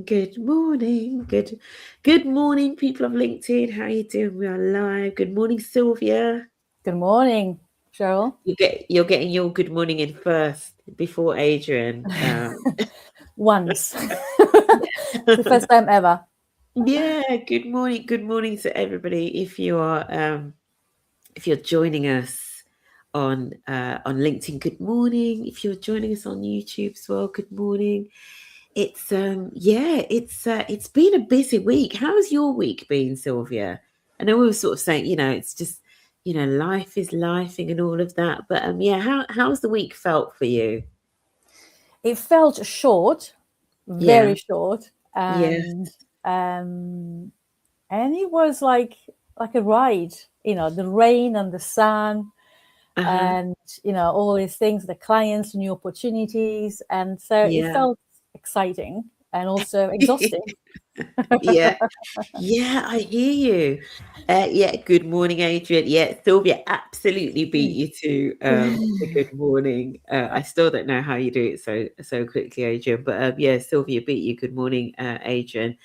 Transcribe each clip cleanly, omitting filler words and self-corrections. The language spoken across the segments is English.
Good morning. Good morning, people of LinkedIn. How are you doing? We are live. Good morning, Silvia. Good morning, Cheryl. You're getting your good morning in first before Adrian. Once. It's the first time ever. Yeah, good morning. Good morning to everybody. If you're joining us on LinkedIn, good morning. If you're joining us on YouTube as well, good morning. It's it's been a busy week. How's your week been, Sylvia? I know we were sort of saying, it's just, life is lifing and all of that. But how's the week felt for you? It felt short, Yeah, very short, yeah, um, and it was like a ride. The rain and the sun, uh-huh, and all these things, the clients, new opportunities, and so it yeah. felt exciting and also exhausting. Yeah, yeah, I hear you. Yeah, good morning, Adrian. Yeah, Sylvia absolutely beat you to the good morning. I still don't know how you do it so quickly, Adrian. But yeah, Sylvia beat you. Good morning, Adrian.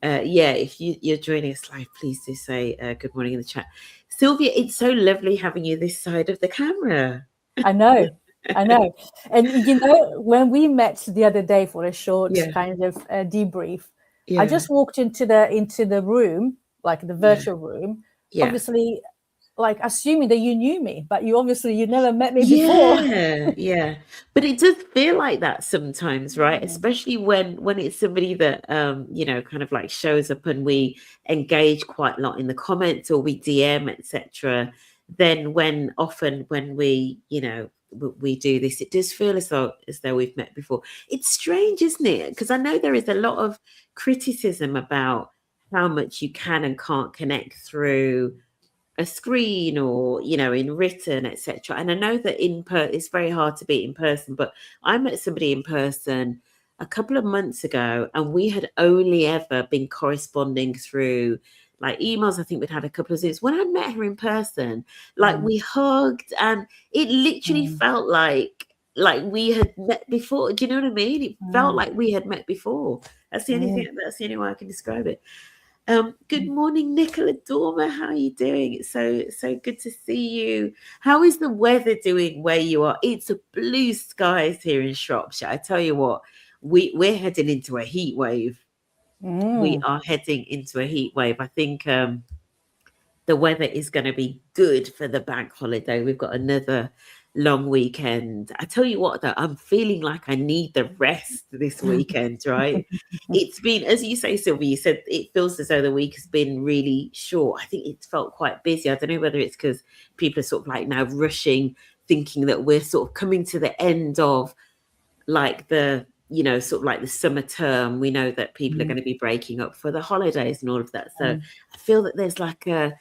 Yeah, if you're joining us live, please do say good morning in the chat. Sylvia, it's so lovely having you this side of the camera. I know, I know. And when we met the other day for a short Yeah, kind of debrief, I yeah, just walked into the room, like the yeah, virtual room, yeah. obviously, like assuming that you knew me, but you never met me before. Yeah, yeah. But it does feel like that sometimes, right? Especially when it's somebody that kind of like shows up and we engage quite a lot in the comments or we DM, etc. Then when we, we do this, it does feel as though we've met before. It's strange, isn't it? Because I know there is a lot of criticism about how much you can and can't connect through a screen or in written, etc. And I know that it's very hard to be in person, but I met somebody in person a couple of months ago and we had only ever been corresponding through like emails. I think we'd had a couple of Zooms. When I met her in person, like Mm, we hugged and it literally mm, felt like we had met before. Do you know what I mean? It felt mm, like we had met before. mm. That's the only way I can describe it. Good morning, Nicola Dormer. How are you doing? It's so good to see you. How is the weather doing where you are? It's a blue skies here in Shropshire. I tell you what, we're heading into a heat wave. We Mm. are heading into a heat wave. I think the weather is going to be good for the bank holiday. We've got another long weekend. I tell you what, though, I'm feeling like I need the rest this weekend, right? It's been, as you say, Sylvia, you said it feels as though the week has been really short. I think it's felt quite busy. I don't know whether it's because people are sort of like now rushing, thinking that we're sort of coming to the end of like sort of like the summer term. We know that people are Mm, going to be breaking up for the holidays and all of that. So mm. I feel that there's like a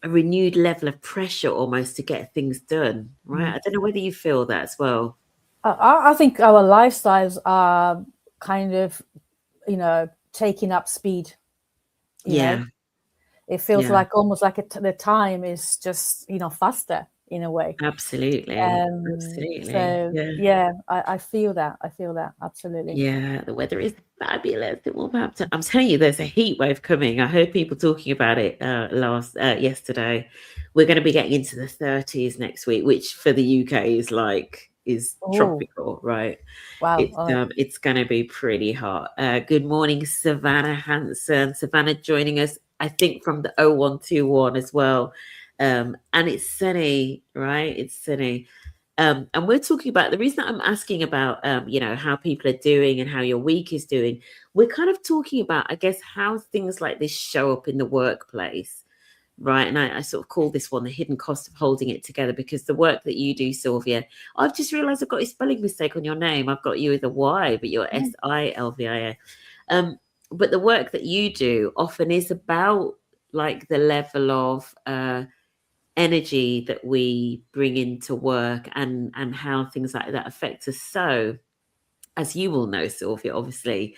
renewed level of pressure almost to get things done, right? Mm. I don't know whether you feel that as well. I think our lifestyles are kind of, taking up speed, you know. Yeah, It feels yeah, like almost like the time is just faster in a way. absolutely, absolutely. So Yeah, yeah, I feel that. I feel that absolutely. yeah. The weather is fabulous. It will happen. I'm telling you, there's a heat wave coming. I heard people talking about it yesterday. We're going to be getting into the 30s next week, which for the UK is Oh tropical, right? wow! It's going to be pretty hot. Good morning, Savannah Hanson. Savannah joining us, I think, from the 0121 as well. And it's sunny, right? It's sunny. And we're talking about the reason that I'm asking about, how people are doing and how your week is doing. We're kind of talking about, I guess, how things like this show up in the workplace, right? And I sort of call this one the hidden cost of holding it together because the work that you do, Sylvia, I've just realized I've got a spelling mistake on your name. I've got you with a Y, but you're Mm. Silvia. But the work that you do often is about like the level of energy that we bring into work and how things like that affect us. So, as you will know, Sylvia, obviously,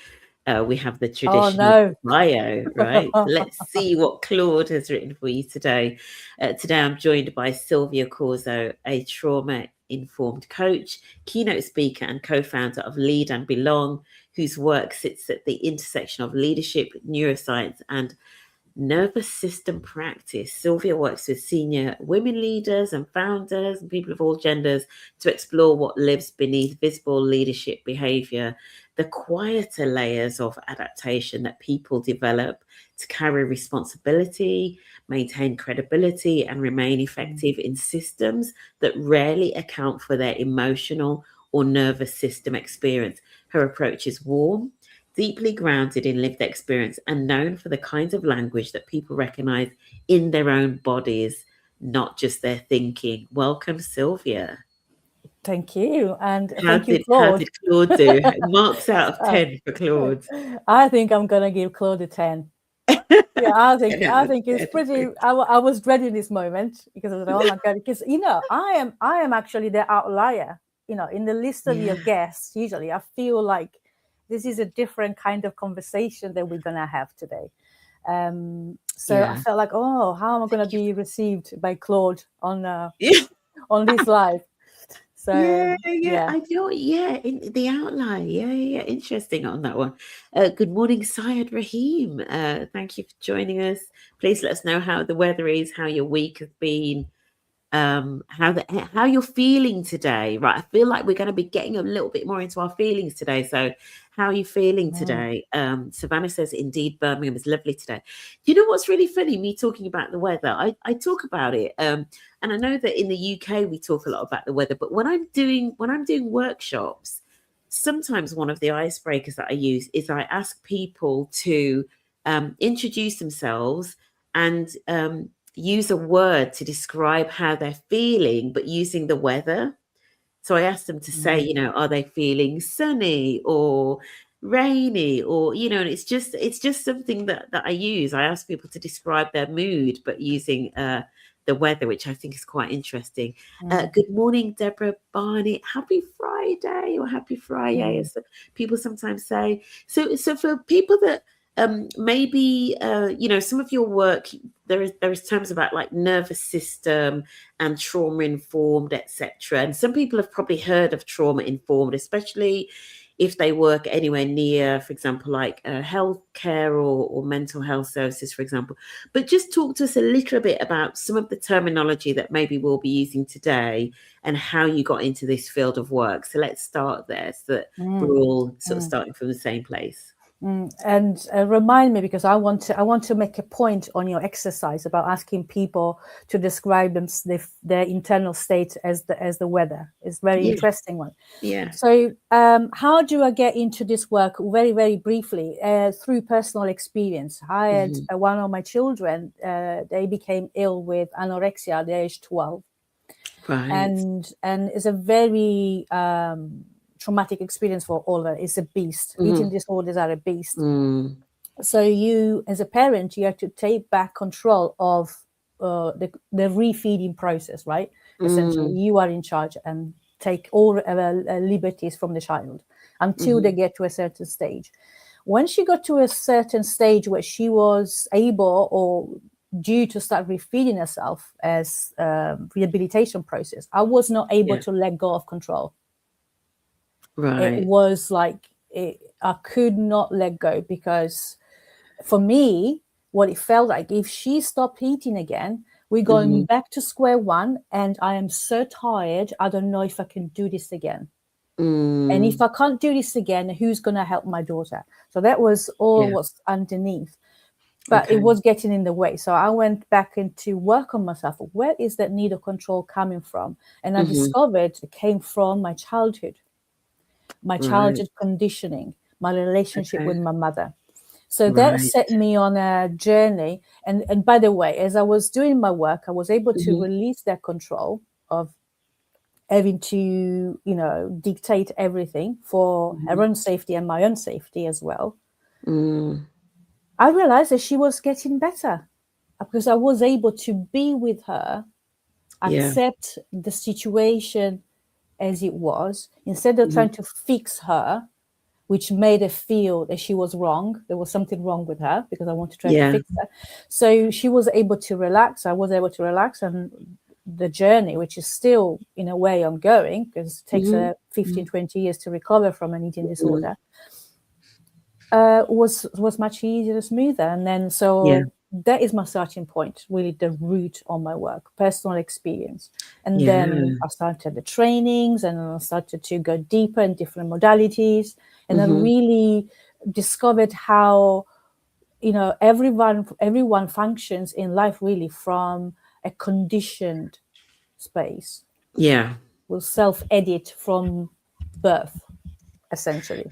we have the Oh traditional no! bio, right? Let's see what Claude has written for you today. Today, I'm joined by Silvia Causo, a trauma informed coach, keynote speaker, and co-founder of Lead and Belong, whose work sits at the intersection of leadership, neuroscience, and nervous system practice. Silvia works with senior women leaders and founders and people of all genders to explore what lives beneath visible leadership behavior, the quieter layers of adaptation that people develop to carry responsibility, maintain credibility, and remain effective in systems that rarely account for their emotional or nervous system experience. Her approach is warm, deeply grounded in lived experience, and known for the kinds of language that people recognize in their own bodies, not just their thinking. Welcome, Silvia. Thank you. And How thank you, did Claude. Claude do? Marks out of 10 for Claude. I think I'm going to give Claude a 10. Yeah, I think it's pretty. I was dreading this moment because I was like, oh my God, because I am actually the outlier. In the list of your guests, usually I feel like this is a different kind of conversation that we're gonna have today. So I felt like, oh, how am I gonna be received by Claude on this live? So I feel in the outline. Interesting on that one. Good morning, Syed Rahim. Thank you for joining us. Please let us know how the weather is, how your week has been, how you're feeling today. Right, I feel like we're going to be getting a little bit more into our feelings today. So how are you feeling today? Savannah says, indeed, Birmingham is lovely today. You know what's really funny, me talking about the weather? I talk about it, and I know that in the UK we talk a lot about the weather, but when I'm doing workshops, sometimes one of the icebreakers that I use is I ask people to introduce themselves and use a word to describe how they're feeling, but using the weather. So I asked them to say, are they feeling sunny or rainy, or and it's just something that I use. I ask people to describe their mood, but using the weather, which I think is quite interesting. Good morning, Deborah Barney. Happy Friday, or happy Friday, as people sometimes say. So for people that maybe some of your work, there is terms about like nervous system and trauma informed, etc. And some people have probably heard of trauma informed, especially if they work anywhere near, for example, like healthcare or mental health services, for example. But just talk to us a little bit about some of the terminology that maybe we'll be using today and how you got into this field of work. So let's start there, so that we're all sort of starting from the same place. And remind me, because I want to make a point on your exercise about asking people to describe their internal state as the weather. It's very interesting one. Yeah. So how do I get into this work? Very, very briefly, through personal experience. I had one of my children. They became ill with anorexia at the age 12, right, and it's a very traumatic experience for all of it. It's a beast. Eating disorders are a beast. So you, as a parent, you have to take back control of the refeeding process, right? Essentially, you are in charge and take all liberties from the child until they get to a certain stage. When she got to a certain stage where she was able or due to start refeeding herself as rehabilitation process, I was not able to let go of control. Right. It was like I could not let go, because for me, what it felt like, if she stopped eating again, we're going back to square one, and I am so tired. I don't know if I can do this again. And if I can't do this again, who's going to help my daughter? So that was all what's underneath. But it was getting in the way. So I went back into work on myself. Where is that need of control coming from? And I discovered it came from my childhood. My childhood conditioning, my relationship with my mother. So that set me on a journey. And by the way, as I was doing my work, I was able to release that control of having to, dictate everything for her own safety and my own safety as well. I realized that she was getting better because I was able to be with her, accept the situation as it was, instead of trying to fix her, which made her feel that she was wrong. There was something wrong with her because I wanted to try to fix her. So she was able to relax. I was able to relax. And the journey, which is still in a way ongoing, because it takes 15, 20 years to recover from an eating disorder, was much easier and smoother. And then that is my starting point, really the root of my work, personal experience. And then I started the trainings, and I started to go deeper in different modalities, and I really discovered how, you know, everyone functions in life really from a conditioned space. Will self-edit from birth, essentially.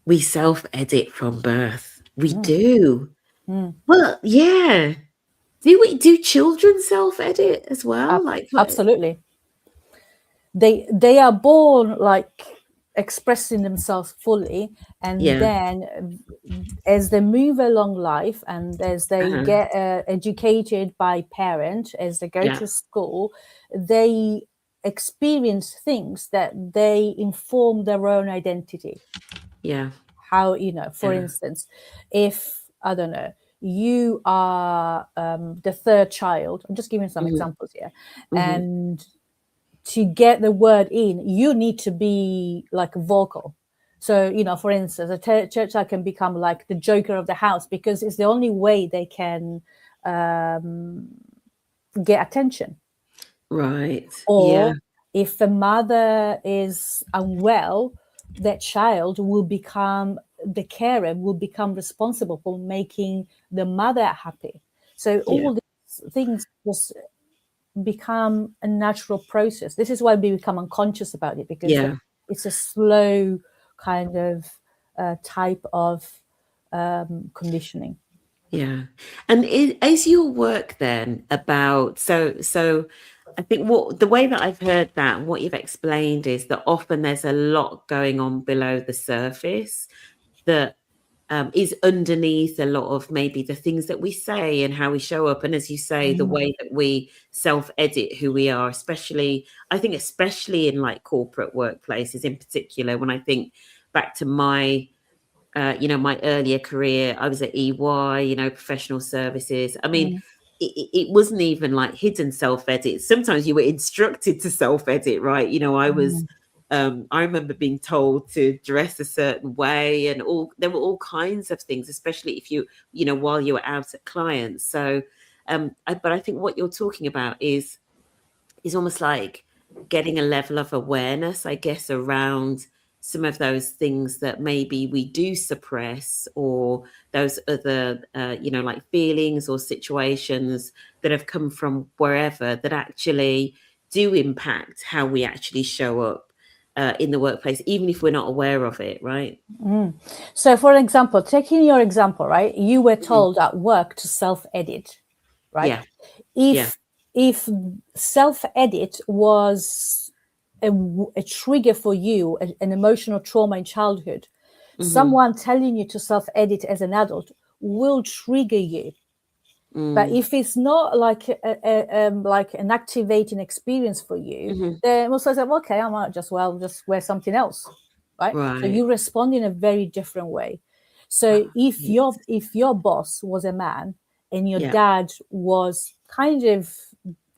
We self-edit from birth. We do. Well, yeah. Do children self-edit as well? Absolutely. They are born like expressing themselves fully, and then as they move along life, and as they get educated by parents, as they go to school, they experience things that they inform their own identity. How, you know, for instance, if, I don't know, you are the third child, I'm just giving some examples here, and to get the word in, you need to be like vocal. So, you know, for instance, a church child can become like the joker of the house, because it's the only way they can get attention. Right. Or if the mother is unwell, that child will become, the carer will become responsible for making the mother happy. So all these things just become a natural process. This is why we become unconscious about it, because it's a slow kind of type of conditioning. And is your work then about, so I think the way that I've heard that and what you've explained is that often there's a lot going on below the surface that is underneath a lot of maybe the things that we say and how we show up. And as you say, the way that we self-edit who we are, especially in like corporate workplaces in particular, when I think back to my my earlier career, I was at EY, professional services. I mean, it wasn't even like hidden self-edit. Sometimes you were instructed to self-edit, right? I remember being told to dress a certain way, and there were all kinds of things, especially if while you were out at clients. So, but I think what you're talking about is almost like getting a level of awareness, I guess, around some of those things that maybe we do suppress, or those other, like feelings or situations that have come from wherever that actually do impact how we actually show up in the workplace, even if we're not aware of it, right? So, for example, taking your example, right? You were told at work to self-edit, right? If self-edit was a trigger for you, an emotional trauma in childhood, someone telling you to self-edit as an adult will trigger you. But if it's not like like an activating experience for you, then most of the time, okay, I might just wear something else, right? So you respond in a very different way. So if your boss was a man and your dad was kind of,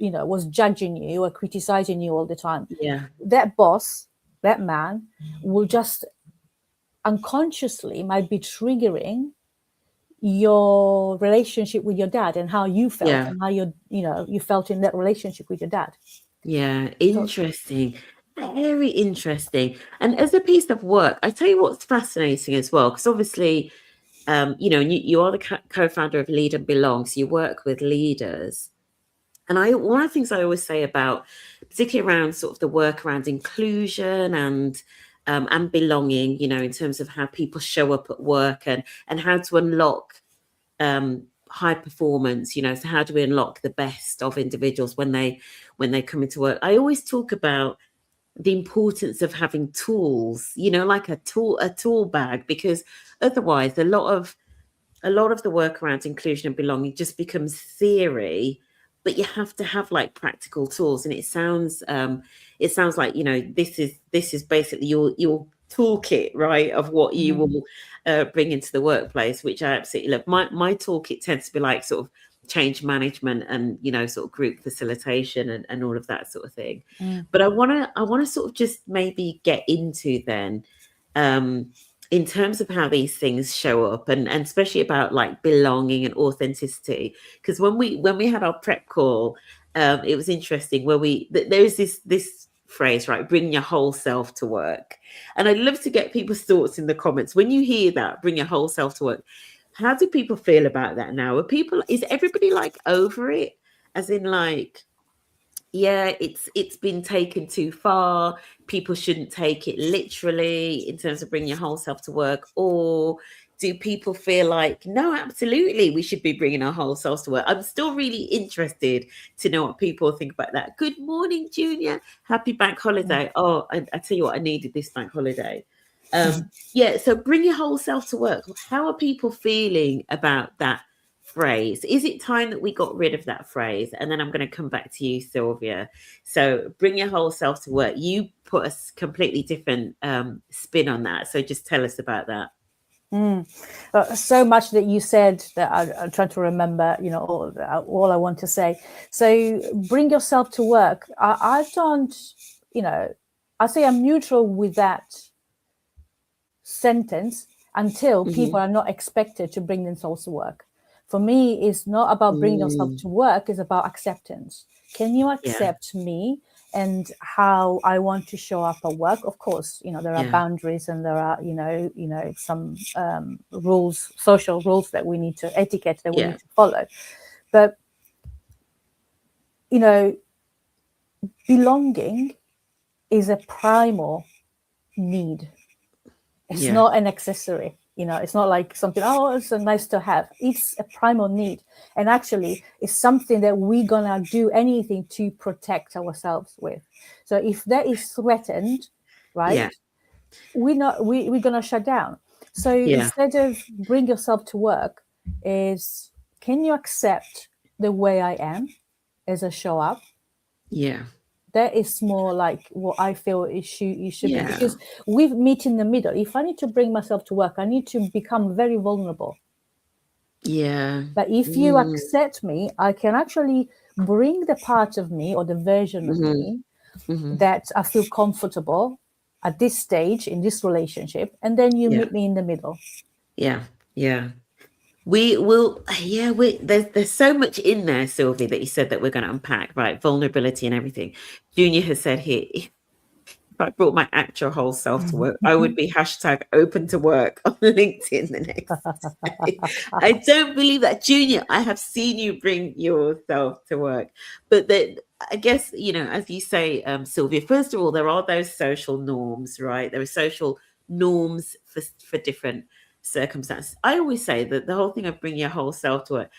was judging you or criticizing you all the time, that boss, that man, will just unconsciously might be triggering your relationship with your dad and how you felt and how you felt in that relationship with your dad. Interesting. Very interesting. And as a piece of work, I tell you what's fascinating as well, because obviously you are the co-founder of Lead and Belong, so you work with leaders. And one of the things I always say about, particularly around sort of the work around inclusion and belonging, in terms of how people show up at work and how to unlock high performance, so how do we unlock the best of individuals when they come into work? I always talk about the importance of having tools, like a tool bag, because otherwise a lot of the work around inclusion and belonging just becomes theory, but you have to have like practical tools. And it sounds like, this is basically your toolkit, right, of what you will bring into the workplace, which I absolutely love. My toolkit tends to be like sort of change management and, you know, sort of group facilitation and all of that sort of thing. But I want to sort of just maybe get into then, in terms of how these things show up, and especially about like belonging and authenticity. Because when we had our prep call, it was interesting where there is this phrase, right? Bring your whole self to work. And I'd love to get people's thoughts in the comments. When you hear that, bring your whole self to work, how do people feel about that now? Is everybody like over it? As in like, yeah, it's been taken too far. People shouldn't take it literally in terms of bringing your whole self to work. Or do people feel like, no, absolutely, we should be bringing our whole selves to work? I'm still really interested to know what people think about that. Good morning, Junior. Happy bank holiday. Oh, I tell you what, I needed this bank holiday. Yeah, so bring your whole self to work. How are people feeling about that phrase? Is it time that we got rid of that phrase? And then I'm going to come back to you, Sylvia. So bring your whole self to work. You put a completely different spin on that. So just tell us about that. So much that you said that I'm trying to remember, you know, all I want to say. So bring yourself to work. I don't, you know, I say I'm neutral with that sentence until people are not expected to bring themselves to work. For me, it's not about bringing yourself to work, it's about acceptance. Can you accept me and how I want to show up at work? Of course, you know, there are boundaries and there are, you know, some rules, social rules that we need to, etiquette that we need to follow. But, you know, belonging is a primal need. It's not an accessory, you know, it's not like something, oh, it's a nice to have. It's a primal need. And actually, it's something that we're going to do anything to protect ourselves with. So if that is threatened, right, we're going to shut down. So instead of bring yourself to work is, can you accept the way I am as I show up? Yeah. That is more like what I feel it should be, because we meet in the middle. If I need to bring myself to work, I need to become very vulnerable. Yeah. But if you accept me, I can actually bring the part of me or the version of me that I feel comfortable at this stage in this relationship, and then you meet me in the middle. Yeah. We will, there's so much in there, Sylvie, that you said that we're going to unpack, right? Vulnerability and everything. Junior has said here, if I brought my actual whole self to work, I would be #open to work on LinkedIn the next day. I don't believe that. Junior, I have seen you bring yourself to work. But I guess, you know, as you say, Sylvia, first of all, there are those social norms, right? There are social norms for different circumstances. I always say that the whole thing of bringing your whole self to work,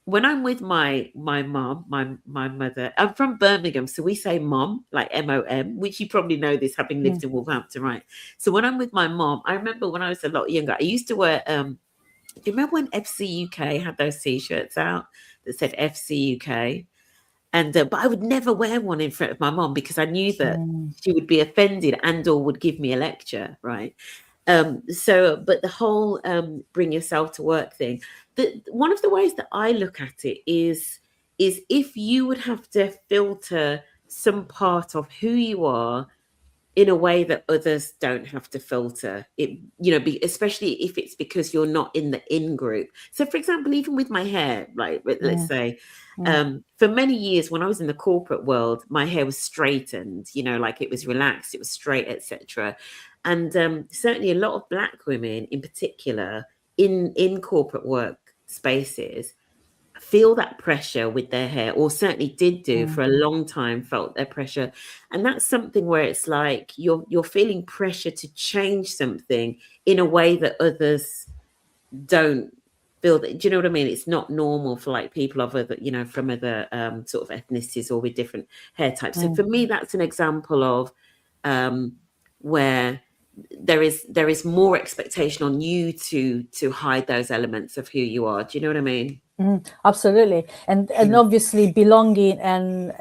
when I'm with my mom, my mother, I'm from Birmingham, so we say mom, like MOM, which you probably know this having lived in Wolverhampton, right? So when I'm with my mom, I remember when I was a lot younger, I used to wear, do you remember when FC UK had those T-shirts out that said FC UK? And but I would never wear one in front of my mom because I knew that she would be offended and or would give me a lecture, right? But the whole bring yourself to work thing, one of the ways that I look at it is if you would have to filter some part of who you are in a way that others don't have to filter it, you know, especially if it's because you're not in the in group. So for example, even with my hair, like let's say, for many years when I was in the corporate world, my hair was straightened, you know, like it was relaxed, it was straight, etc. And certainly a lot of Black women in particular in corporate work spaces feel that pressure with their hair, or certainly did do for a long time, felt their pressure. And that's something where it's like you're feeling pressure to change something in a way that others don't feel that. Do you know what I mean? It's not normal for like people of other, you know, from other sort of ethnicities or with different hair types. So for me, that's an example of where there is more expectation on you to hide those elements of who you are. Do you know what I mean? Absolutely. And obviously belonging and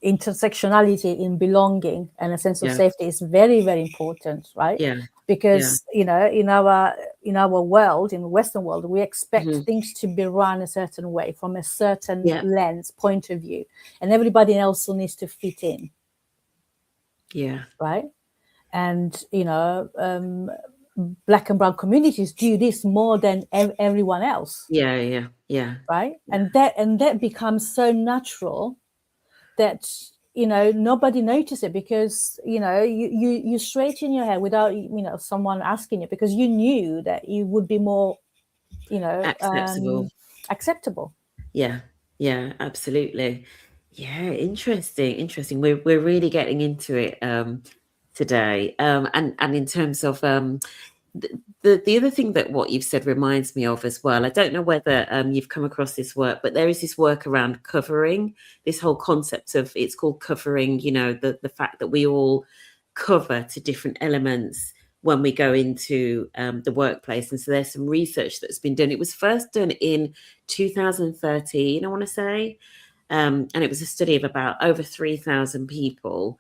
intersectionality in belonging and a sense of safety is very, very important, right? Yeah. Because in our world, in the Western world, we expect things to be run a certain way from a certain lens point of view, and everybody else needs to fit in. Yeah. Right. And Black and brown communities do this more than everyone else. Yeah. Right. And that becomes so natural that nobody notices it, because you straighten your hair without someone asking you, because you knew that you would be more acceptable. Yeah, absolutely. Yeah, interesting. We're really getting into it today. And in terms of the other thing that what you've said reminds me of as well, I don't know whether you've come across this work, but there is this work around covering, this whole concept of, it's called covering, the fact that we all cover to different elements when we go into the workplace. And so there's some research that's been done. It was first done in 2013, I want to say, and it was a study of about over 3,000 people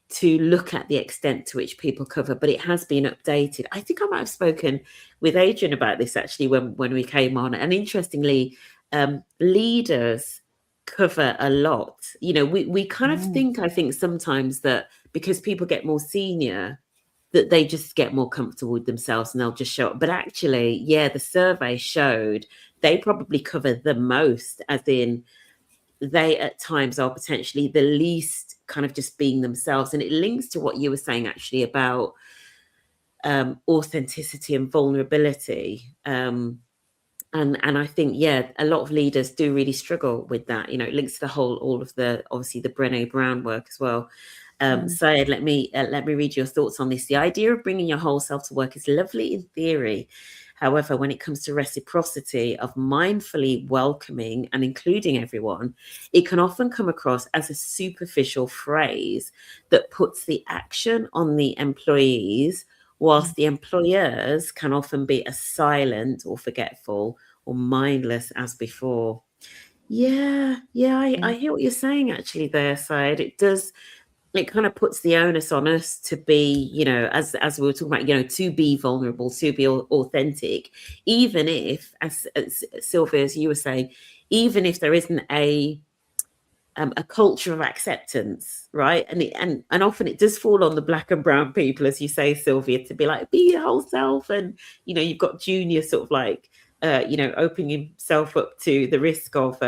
to look at the extent to which people cover, but it has been updated. I think I might have spoken with Adrian about this actually when we came on. And interestingly, leaders cover a lot. We kind of think, I think sometimes that because people get more senior, that they just get more comfortable with themselves and they'll just show up. But actually, the survey showed they probably cover the most, as in they at times are potentially the least kind of just being themselves. And it links to what you were saying actually about authenticity and vulnerability. And I think, a lot of leaders do really struggle with that. It links to all of the, obviously the Brené Brown work as well. Syed, let me read your thoughts on this. The idea of bringing your whole self to work is lovely in theory. However, when it comes to reciprocity of mindfully welcoming and including everyone, it can often come across as a superficial phrase that puts the action on the employees, whilst the employers can often be as silent or forgetful or mindless as before. I hear what you're saying actually there, Syed. It kind of puts the onus on us to be, as we were talking about, to be vulnerable, to be authentic, even if, as Sylvia, as you were saying, even if there isn't a culture of acceptance, right? And often it does fall on the Black and brown people, as you say, Sylvia, to be like, be your whole self. And, you've got Junior sort of like, opening himself up to the risk of,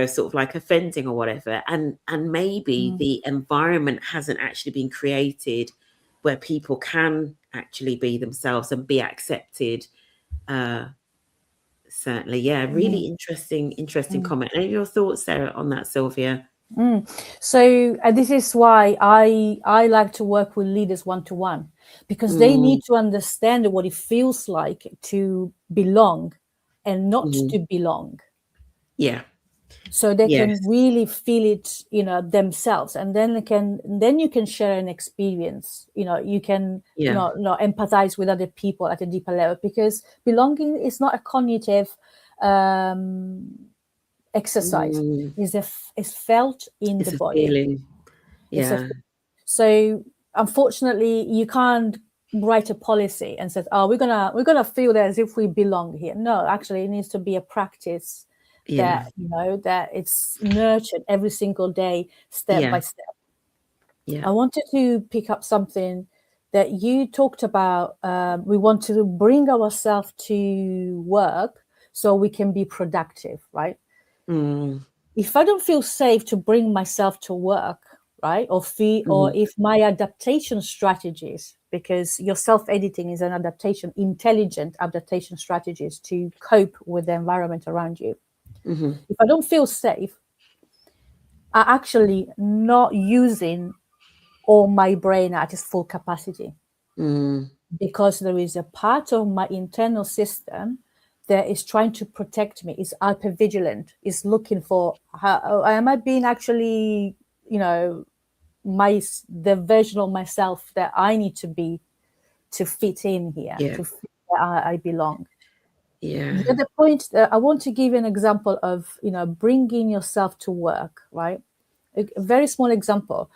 sort of like offending or whatever. And maybe the environment hasn't actually been created where people can actually be themselves and be accepted. Certainly. Really interesting comment. Any of your thoughts there on that, Sylvia? So this is why I like to work with leaders one-to-one, because they need to understand what it feels like to belong and not to belong. So they can really feel it, themselves, and then you can share an experience. You can empathize with other people at a deeper level, because belonging is not a cognitive exercise. Is felt in the body. Feeling. So unfortunately, you can't write a policy and say, "Oh, we're gonna feel as if we belong here." No, actually, it needs to be a practice that that it's nurtured every single day, step by step. I wanted to pick up something that you talked about. We want to bring ourselves to work so we can be productive, right? If I don't feel safe to bring myself to work, right, or if my adaptation strategies, because your self-editing is an adaptation, intelligent adaptation strategies to cope with the environment around you. If I don't feel safe, I'm actually not using all my brain at its full capacity, because there is a part of my internal system that is trying to protect me, is hypervigilant, is looking for how am I being actually, the version of myself that I need to be to fit in here, Yeah. to fit where I belong. Yeah. The other point, I want to give you an example of, bringing yourself to work, right? A very small example.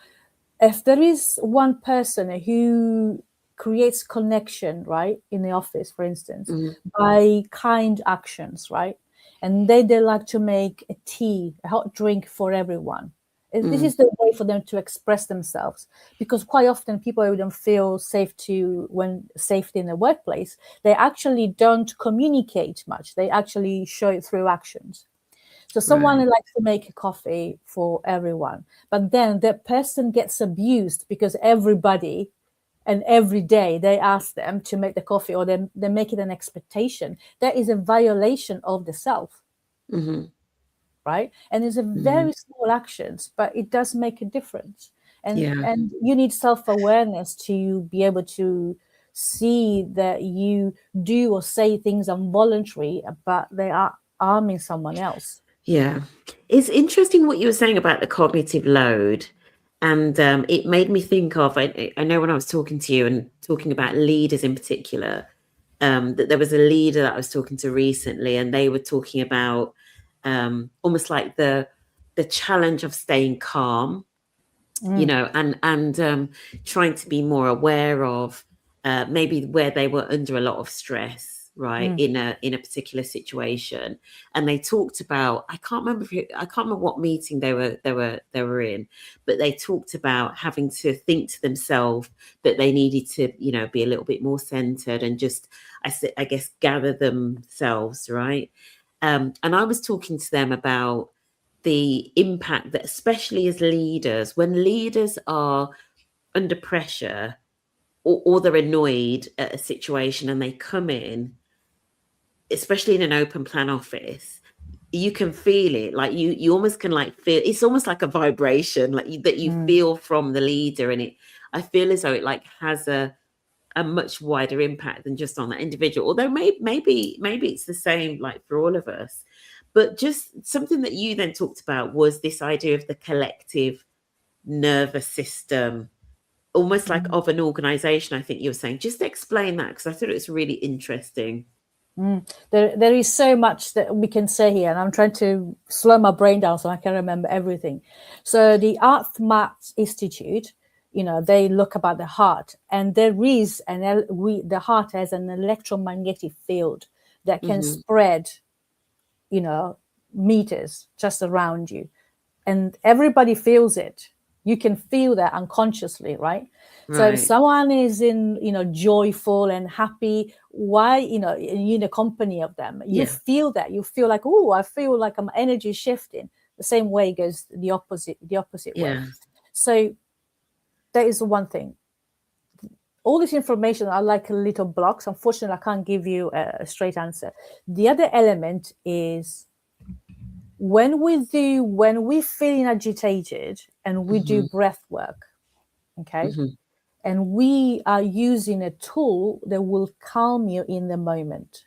If there is one person who creates connection, right, in the office, for instance, by kind actions, right, and they like to make a tea, a hot drink for everyone. This is the way for them to express themselves, because quite often people who don't feel safety in the workplace, they actually don't communicate much. They actually show it through actions. So someone Right. likes to make a coffee for everyone, but then that person gets abused because everybody and every day they ask them to make the coffee, or they make it an expectation. That is a violation of the self, right? And it's a very small actions, but it does make a difference. And Yeah. and you need self-awareness to be able to see that you do or say things involuntary, but they are harming someone else. Yeah. It's interesting what you were saying about the cognitive load. And it made me think of, I know when I was talking to you and talking about leaders in particular, that there was a leader that I was talking to recently, and they were talking about almost like the challenge of staying calm, and trying to be more aware of maybe where they were under a lot of stress, right, in a particular situation. And they talked about, I can't remember what meeting they were in, but they talked about having to think to themselves that they needed to, be a little bit more centered and just, I guess, gather themselves, right. And I was talking to them about the impact that, especially as leaders, when leaders are under pressure, or they're annoyed at a situation and they come in, especially in an open plan office, you can feel it. Like you almost can like feel, it's almost like a vibration, like that you feel from the leader. And I feel as though it like has a much wider impact than just on that individual, although maybe it's the same like for all of us. But just something that you then talked about was this idea of the collective nervous system, almost like of an organization. I think you were saying, just explain that, because I thought it was really interesting. There is so much that we can say here, and I'm trying to slow my brain down so I can remember everything. So the ArtMath Institute, they look about the heart, and there is the heart has an electromagnetic field that can spread, meters just around you, and everybody feels it. You can feel that unconsciously, right? So if someone is in, joyful and happy, why, in the company of them, you feel that. You feel like, oh, I feel like my energy is shifting. The same way goes the opposite way. So that is one thing. All this information are like little blocks. Unfortunately, I can't give you a straight answer. The other element is when we feel agitated and we do breath work, okay, and we are using a tool that will calm you in the moment,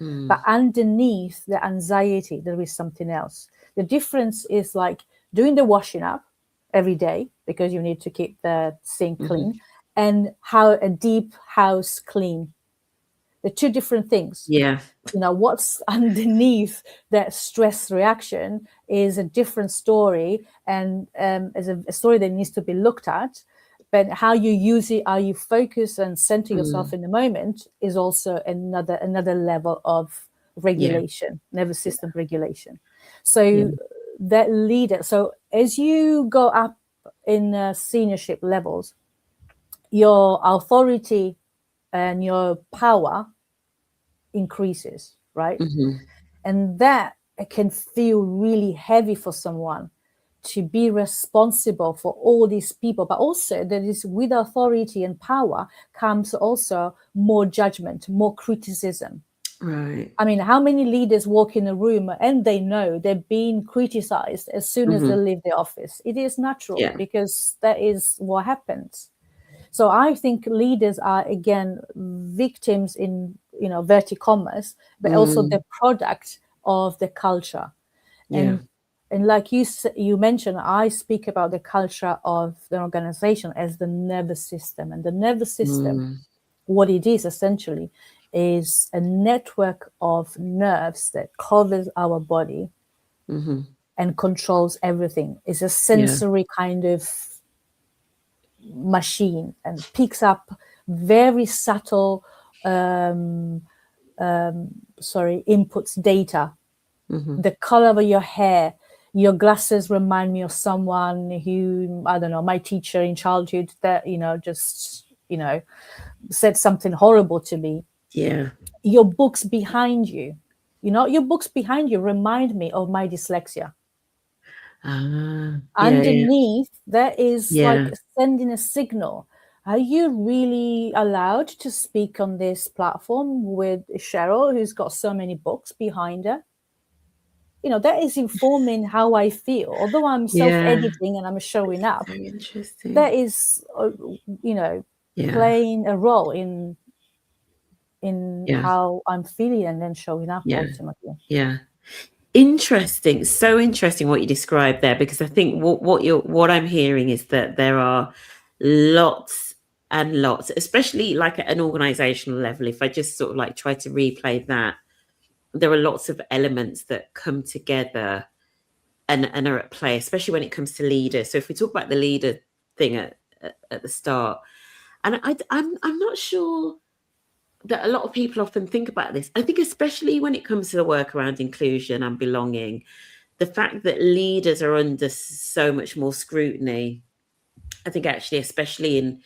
but underneath the anxiety there is something else. The difference is like doing the washing up every day because you need to keep the sink clean, and how a deep house clean. They're two different things. What's underneath that stress reaction is a different story, and is a story that needs to be looked at. But how you use it, how you focus and center yourself in the moment, is also another level of regulation, nervous system regulation. So that leader. So as you go up in seniorship levels, your authority and your power increases, right? And that can feel really heavy for someone, to be responsible for all these people. But also that is, with authority and power comes also more judgment, more criticism. Right. I mean, how many leaders walk in a room and they know they're being criticized as soon as they leave the office? It is natural, because that is what happens. So I think leaders are, again, victims in, verti commas, but also the product of the culture. And like you mentioned, I speak about the culture of the organization as the nervous system. And the nervous system what it is essentially is a network of nerves that covers our body and controls everything. It's a sensory kind of machine and picks up very subtle inputs, data. The color of your hair, your glasses remind me of someone who, I don't know, my teacher in childhood that, said something horrible to me. Yeah. Your books behind you, your books behind you remind me of my dyslexia. Underneath, there is like sending a signal. Are you really allowed to speak on this platform with Cheryl, who's got so many books behind her? That is informing how I feel. Although I'm self-editing and I'm showing up, very interesting. that is, playing a role in how I'm feeling and then showing up ultimately. Yeah. Interesting. So interesting what you described there, because I think what I'm hearing is that there are lots and lots, especially like at an organizational level. If I just sort of like try to replay that, there are lots of elements that come together and are at play, especially when it comes to leaders. So if we talk about the leader thing at the start, and I'm not sure that a lot of people often think about this. I think especially when it comes to the work around inclusion and belonging, the fact that leaders are under so much more scrutiny, I think actually, especially in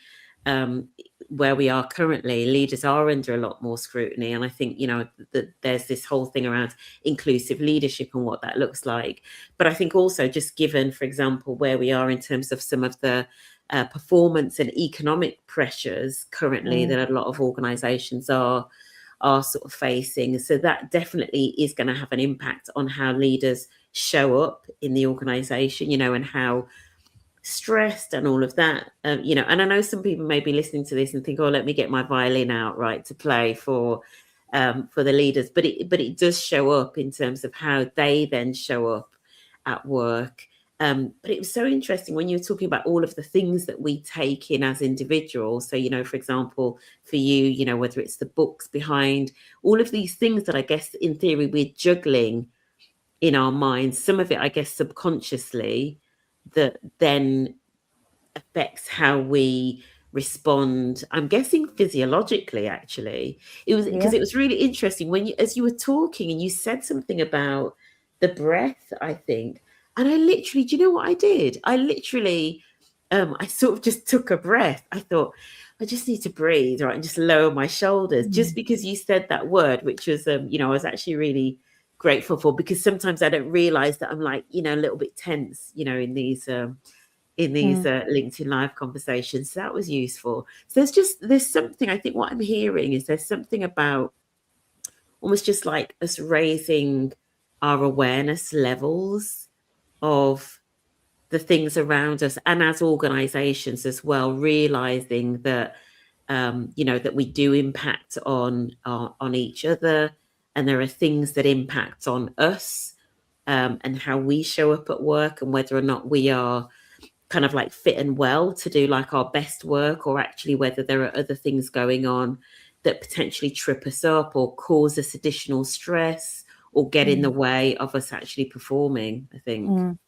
where we are currently, leaders are under a lot more scrutiny. And I think, that there's this whole thing around inclusive leadership and what that looks like. But I think also just given, for example, where we are in terms of some of the performance and economic pressures currently that a lot of organizations are sort of facing. So that definitely is going to have an impact on how leaders show up in the organization, and how stressed and all of that, and I know some people may be listening to this and think, oh, let me get my violin out, right, to play for the leaders, but it does show up in terms of how they then show up at work. But it was so interesting when you were talking about all of the things that we take in as individuals. So, for example, for you, whether it's the books behind all of these things that I guess in theory we're juggling in our minds, some of it, I guess, subconsciously, that then affects how we respond. I'm guessing physiologically, actually. It was because it was really interesting when as you were talking and you said something about the breath, I think. And I literally, do you know what I did? I literally, I sort of just took a breath. I thought, I just need to breathe, right, and just lower my shoulders, just because you said that word, which was, I was actually really grateful for, because sometimes I don't realize that I'm like, a little bit tense, in these LinkedIn Live conversations. So that was useful. So there's something, I think what I'm hearing is there's something about almost just like us raising our awareness levels of the things around us, and as organizations as well, realizing that that we do impact on each other, and there are things that impact on us, and how we show up at work, and whether or not we are kind of like fit and well to do like our best work, or actually whether there are other things going on that potentially trip us up or cause us additional stress or get in the way of us actually performing, I think.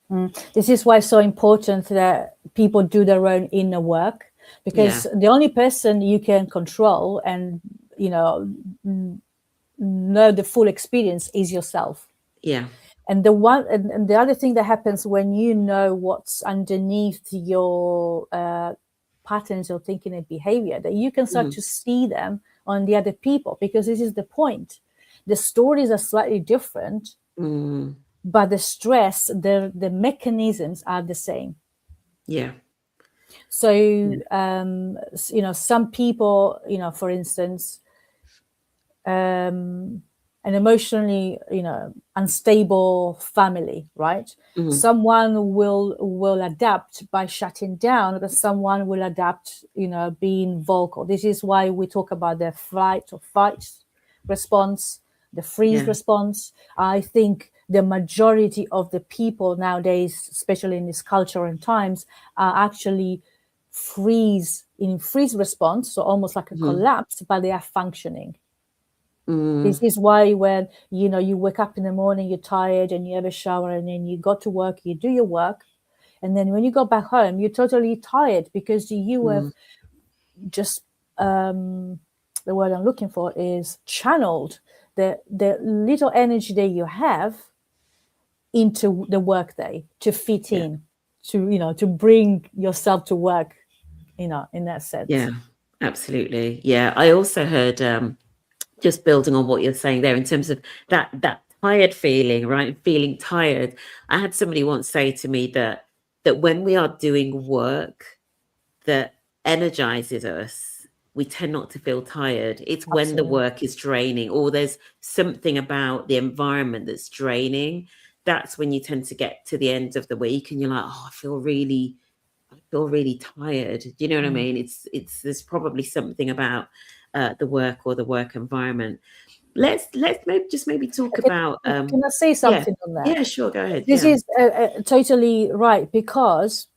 This is why it's so important that people do their own inner work, because the only person you can control and know the full experience is yourself. And the other thing that happens when you know what's underneath your patterns of thinking and behavior, that you can start to see them on the other people, because this is the point. The stories are slightly different, but the stress, the mechanisms are the same. So some people, for instance, an emotionally unstable family, right? Someone will adapt by shutting down, but someone will adapt being vocal. This is why we talk about the flight or fight response, the freeze response. I think the majority of the people nowadays, especially in this culture and times, are actually freeze response, so almost like a collapse, but they are functioning. This is why when you wake up in the morning, you're tired and you have a shower and then you go to work, you do your work, and then when you go back home, you're totally tired because you have just the word I'm looking for is channeled the little energy that you have into the workday to fit in, to bring yourself to work, in that sense. Yeah, absolutely. Yeah, I also heard, just building on what you're saying there in terms of that tired feeling, right? Feeling tired. I had somebody once say to me that when we are doing work that energizes us, we tend not to feel tired. It's when the work is draining or there's something about the environment that's draining. That's when you tend to get to the end of the week and you're like, oh, I feel really tired. Do you know what I mean? It's there's probably something about the work or the work environment. Let's maybe talk about. Can I say something on that? Yeah, sure. Go ahead. This is totally right because.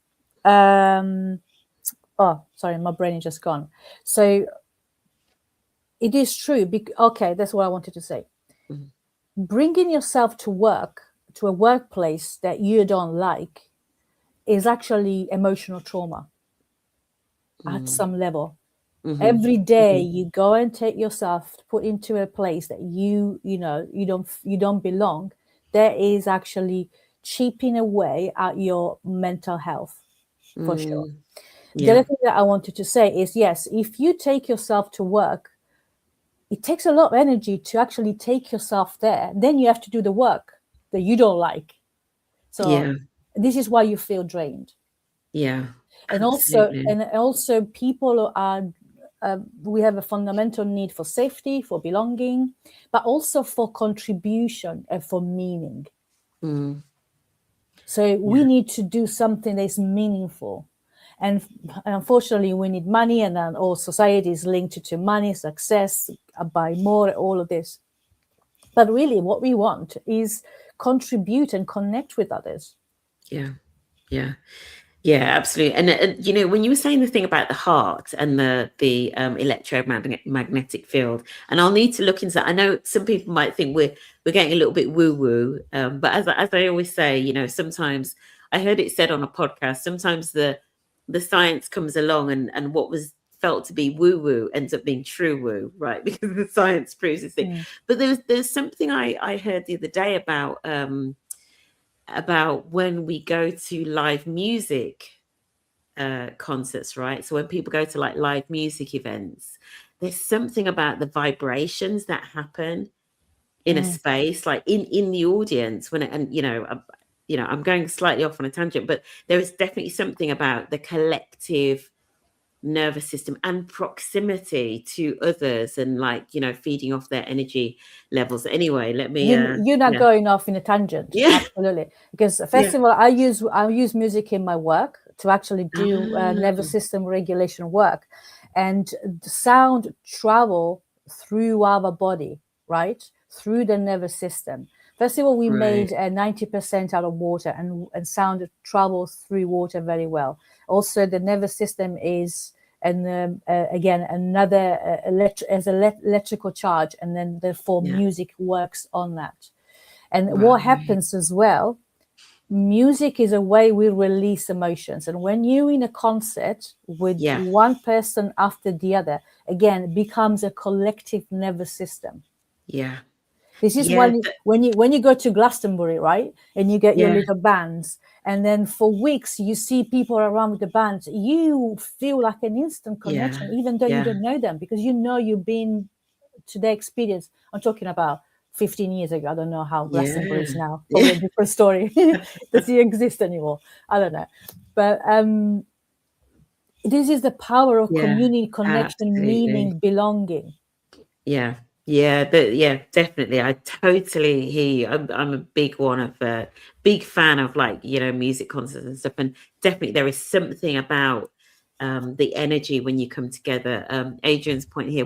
Oh, sorry, my brain is just gone. So it is true. Okay, that's what I wanted to say. Bringing yourself to work, to a workplace that you don't like, is actually emotional trauma at some level. Every day you go and take yourself put into a place that you don't belong. That is actually chipping away at your mental health, for sure. The other thing that I wanted to say is, yes, if you take yourself to work, it takes a lot of energy to actually take yourself there. Then you have to do the work that you don't like. So this is why you feel drained. Yeah. And also people are, we have a fundamental need for safety, for belonging, but also for contribution and for meaning. So we need to do something that's meaningful. And unfortunately, we need money, and then all society is linked to money, success, buy more, all of this. But really, what we want is contribute and connect with others. Yeah, absolutely. And when you were saying the thing about the heart and the electromagnetic field, and I'll need to look into that. I know some people might think we're getting a little bit woo-woo, but as I always say, sometimes I heard it said on a podcast, sometimes the science comes along and what was felt to be woo-woo ends up being true woo, right? Because the science proves this thing. But there's something I heard the other day about when we go to live music concerts, right? So when people go to like live music events, there's something about the vibrations that happen in a space, like in the audience I'm going slightly off on a tangent, but there is definitely something about the collective nervous system and proximity to others and feeding off their energy levels. Anyway, let me you're not going off in a tangent. Absolutely, because first of all, I use music in my work to actually do nervous system regulation work, and the sound travel through our body, right, through the nervous system. First of all, we made 90% out of water, and sound travels through water very well. Also, the nervous system is, and again, another electrical charge, and then therefore music works on that. And what happens as well, music is a way we release emotions. And when you're in a concert with one person after the other, again, it becomes a collective nervous system. Yeah. This is when you go to Glastonbury, right? And you get your little bands, and then for weeks you see people around with the bands. You feel like an instant connection, even though you don't know them, because you've been to their experience. I'm talking about 15 years ago. I don't know how Glastonbury is now. Probably a different story. Does it exist anymore? I don't know. But this is the power of community, connection, meaning, belonging. Definitely. I totally hear you. I'm a big fan of music concerts and stuff, and definitely there is something about the energy when you come together. Adrian's point here,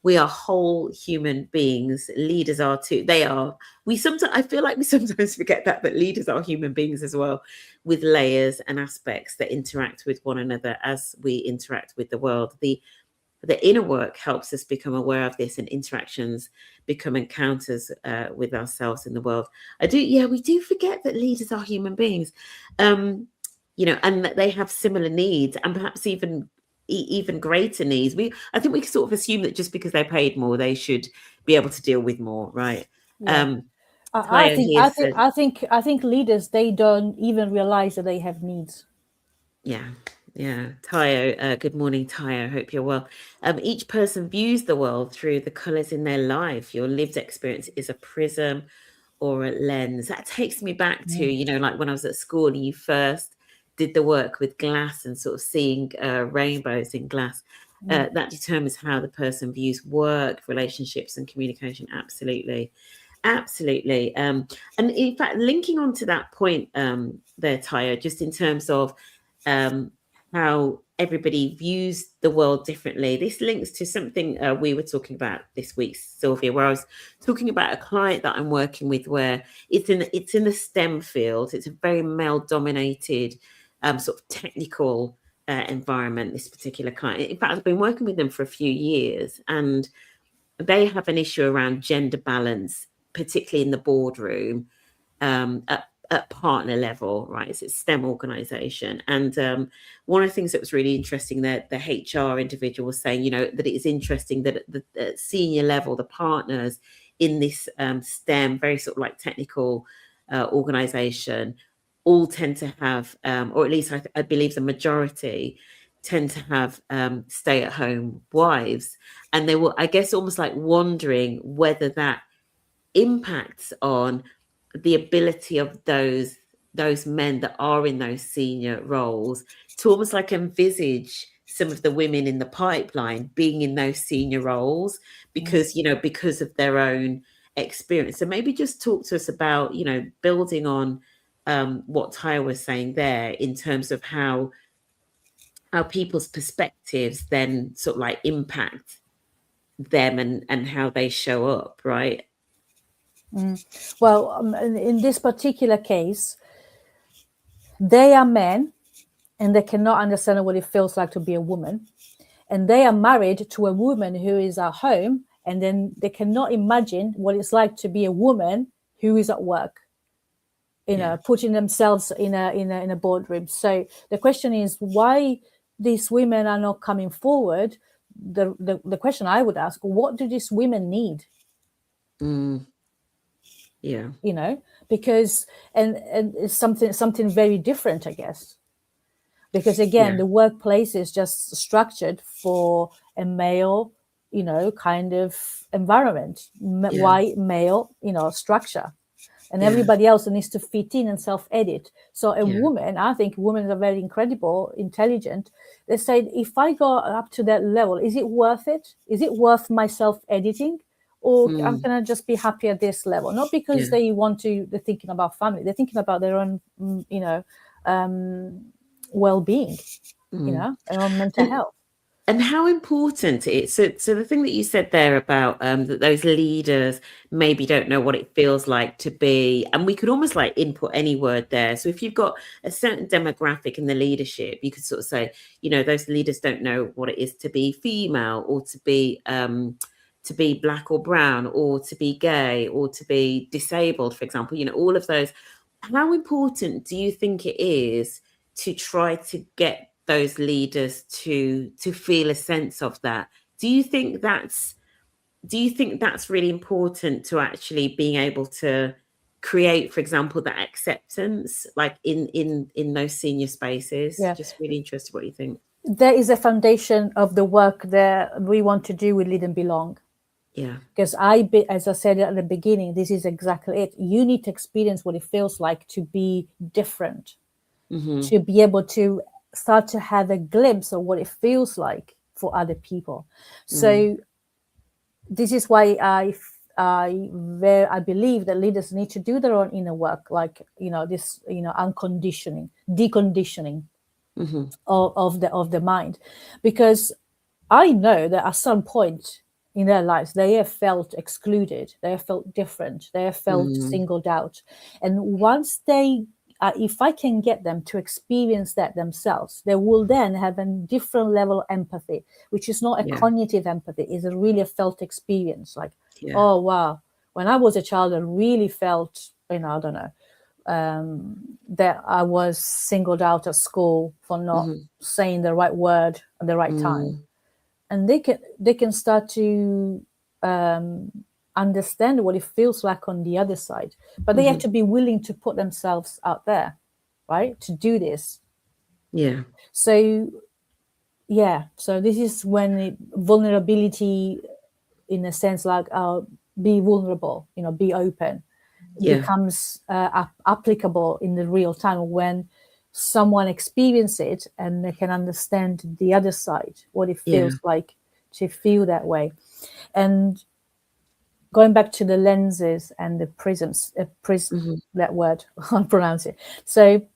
we are whole human beings. Leaders are too. They are. I feel like we sometimes forget that leaders are human beings as well, with layers and aspects that interact with one another as we interact with the world. The inner work helps us become aware of this, and interactions become encounters with ourselves in the world. We do forget that leaders are human beings, and that they have similar needs, and perhaps even greater needs. I think we sort of assume that just because they're paid more, they should be able to deal with more, right? Yeah. I Tayo think here I think said, I think I think leaders, they don't even realize that they have needs. yeah. Tayo, good morning, Tayo. Hope you're well. Each person views the world through the colours in their life. Your lived experience is a prism or a lens. That takes me back to, like when I was at school and you first did the work with glass and sort of seeing rainbows in glass. That determines how the person views work, relationships, and communication. Absolutely. Absolutely. And in fact, linking on to that point there, Tayo, just in terms of how everybody views the world differently. This links to something we were talking about this week, Sylvia, where I was talking about a client that I'm working with, where it's in the STEM field. It's a very male-dominated sort of technical environment. This particular client, in fact, I've been working with them for a few years, and they have an issue around gender balance, particularly in the boardroom. At partner level, right? It's a STEM organization. And one of the things that was really interesting, that the HR individual was saying, that it is interesting that at the senior level, the partners in this STEM, very sort of like technical organization, all tend to have, or at least I believe the majority tend to have stay-at-home wives. And they were, I guess, almost like wondering whether that impacts on the ability of those men that are in those senior roles to almost like envisage some of the women in the pipeline being in those senior roles because because of their own experience. So maybe just talk to us about building on what Tyra was saying there in terms of how people's perspectives then sort of like impact them and how they show up, right? Well, in this particular case, they are men and they cannot understand what it feels like to be a woman. And they are married to a woman who is at home, and then they cannot imagine what it's like to be a woman who is at work, putting themselves in a boardroom. So the question is why these women are not coming forward. The question I would ask, what do these women need? Yeah. Because and it's something very different, I guess. Because again, the workplace is just structured for a male, kind of environment, white male, structure. And everybody else needs to fit in and self-edit. So a woman, I think women are very incredible, intelligent. They say, if I go up to that level, is it worth it? Is it worth my self-editing? Or I'm going to just be happy at this level? Not because they're thinking about family. They're thinking about their own, well-being, their own mental health. And how important it is. So the thing that you said there about that those leaders maybe don't know what it feels like to be, and we could almost like input any word there. So if you've got a certain demographic in the leadership, you could sort of say, those leaders don't know what it is to be female, or to be black or brown, or to be gay, or to be disabled, for example. All of those. How important do you think it is to try to get those leaders to feel a sense of that? Do you think that's really important to actually being able to create, for example, that acceptance, like in those senior spaces? Just really interested what you think. There is a foundation of the work that we want to do with Lead and Belong. Because as I said at the beginning, this is exactly it. You need to experience what it feels like to be different, to be able to start to have a glimpse of what it feels like for other people. So this is why I believe that leaders need to do their own inner work, like this unconditioning, deconditioning of the mind, because I know that at some point in their lives, they have felt excluded, they have felt different, they have felt singled out. And once they, if I can get them to experience that themselves, they will then have a different level of empathy, which is not a cognitive empathy, it's a really a felt experience. Like, oh, wow, when I was a child, I really felt, I don't know, that I was singled out at school for not saying the right word at the right time. And they can start to understand what it feels like on the other side, but they have to be willing to put themselves out there, right, to do this. So this is when vulnerability, in a sense, like be vulnerable, be open, becomes applicable in the real time, when someone experiences it and they can understand the other side, what it feels like to feel that way. And going back to the lenses and the prisms, that word, I can't pronounce it. So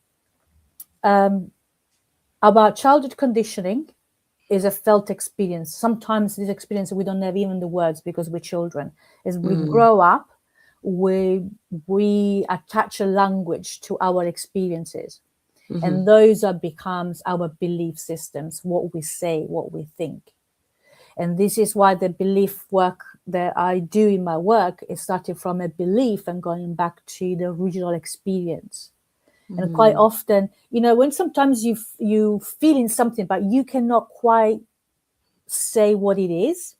about childhood conditioning is a felt experience. Sometimes this experience, we don't have even the words because we're children. As we grow up, we attach a language to our experiences. And those becomes our belief systems, what we say, what we think. And this is why the belief work that I do in my work is starting from a belief and going back to the original experience. And quite often, when sometimes you feeling something, but you cannot quite say what it is,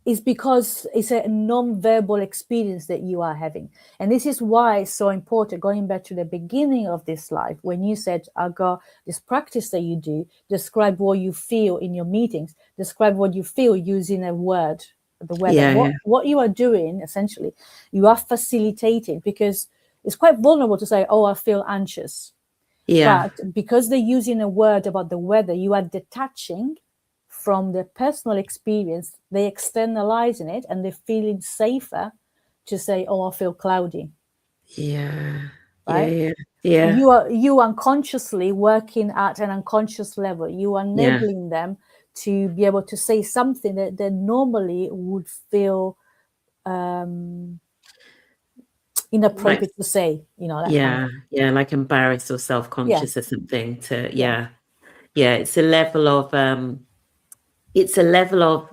is because it's a non-verbal experience that you are having. And this is why it's so important, going back to the beginning of this life, when you said, I got this practice that you do, describe what you feel in your meetings, describe what you feel using a word, the weather. What you are doing, essentially, you are facilitating, because it's quite vulnerable to say, oh, I feel anxious. But because they're using a word about the weather, you are detaching from the personal experience, they externalizing it, and they're feeling safer to say, oh, I feel cloudy. Right? You unconsciously working at an unconscious level. You are enabling them to be able to say something that they normally would feel inappropriate to say, like embarrassed or self-conscious or something. It's a level of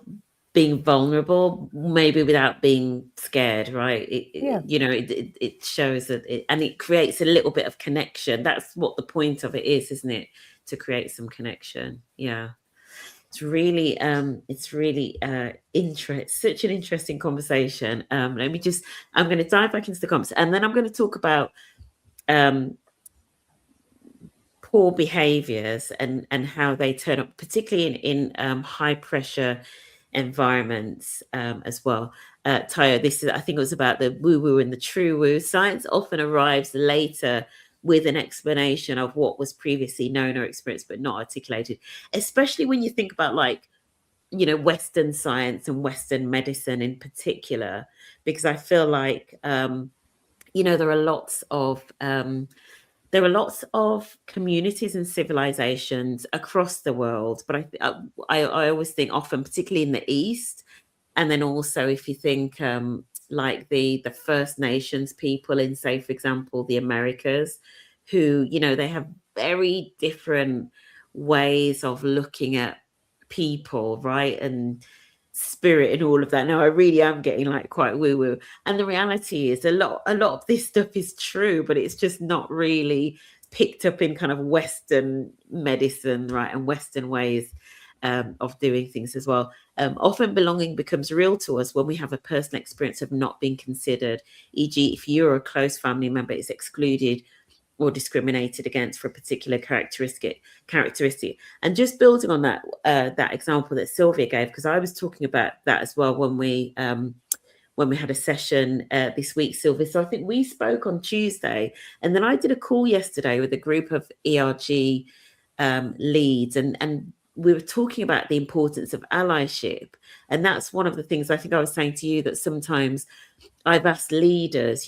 being vulnerable, maybe without being scared, right? It shows that and it creates a little bit of connection. That's what the point of it is, isn't it? To create some connection. It's really such an interesting conversation. I'm going to dive back into the comments, and then I'm going to talk about poor behaviors and how they turn up, particularly in high pressure environments as well. Tayo, I think it was about the woo-woo and the true woo. Science often arrives later with an explanation of what was previously known or experienced but not articulated, especially when you think about Western science and Western medicine in particular, because I feel like there are lots of communities and civilizations across the world, but I always think often, particularly in the East, and then also if you think like the First Nations people in, say, for example, the Americas, who they have very different ways of looking at people, right, and spirit and all of that. Now I really am getting like quite woo-woo, and the reality is a lot of this stuff is true, but it's just not really picked up in kind of Western medicine, right, and Western ways of doing things as well. Often belonging becomes real to us when we have a personal experience of not being considered, e.g. if you're a close family member is excluded or discriminated against for a particular characteristic. And just building on that example that Silvia gave, because I was talking about that as well when we had a session this week, Silvia. So I think we spoke on Tuesday, and then I did a call yesterday with a group of ERG leads, and we were talking about the importance of allyship. And that's one of the things I think I was saying to you, that sometimes I've asked leaders,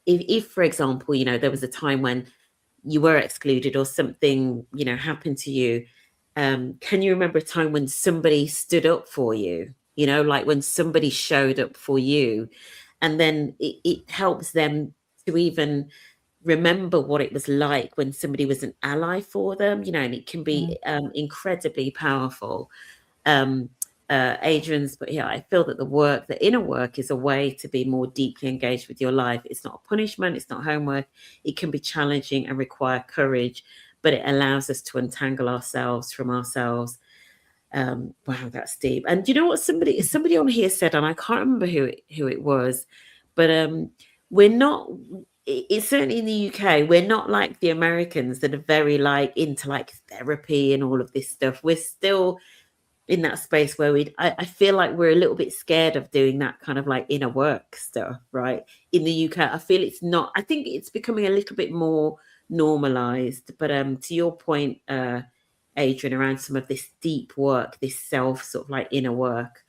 if for example, there was a time when you were excluded or something, happened to you, can you remember a time when somebody stood up for you? You know, like when somebody showed up for you, and then it helps them to even remember what it was like when somebody was an ally for them, you know, and it can be incredibly powerful. Adrian's, but yeah, I feel that the inner work is a way to be more deeply engaged with your life. It's not a punishment, it's not homework. It can be challenging and require courage, but it allows us to untangle ourselves from ourselves. Wow, that's deep. And you know what? Somebody on here said, and I can't remember who it was, but we're not. It's certainly in the UK. We're not like the Americans that are very like into like therapy and all of this stuff. We're still in that space where I feel like we're a little bit scared of doing that kind of like inner work stuff, right? In the UK, I feel it's not. I think it's becoming a little bit more normalized. But to your point, Adrian, around some of this deep work, this self sort of like inner work,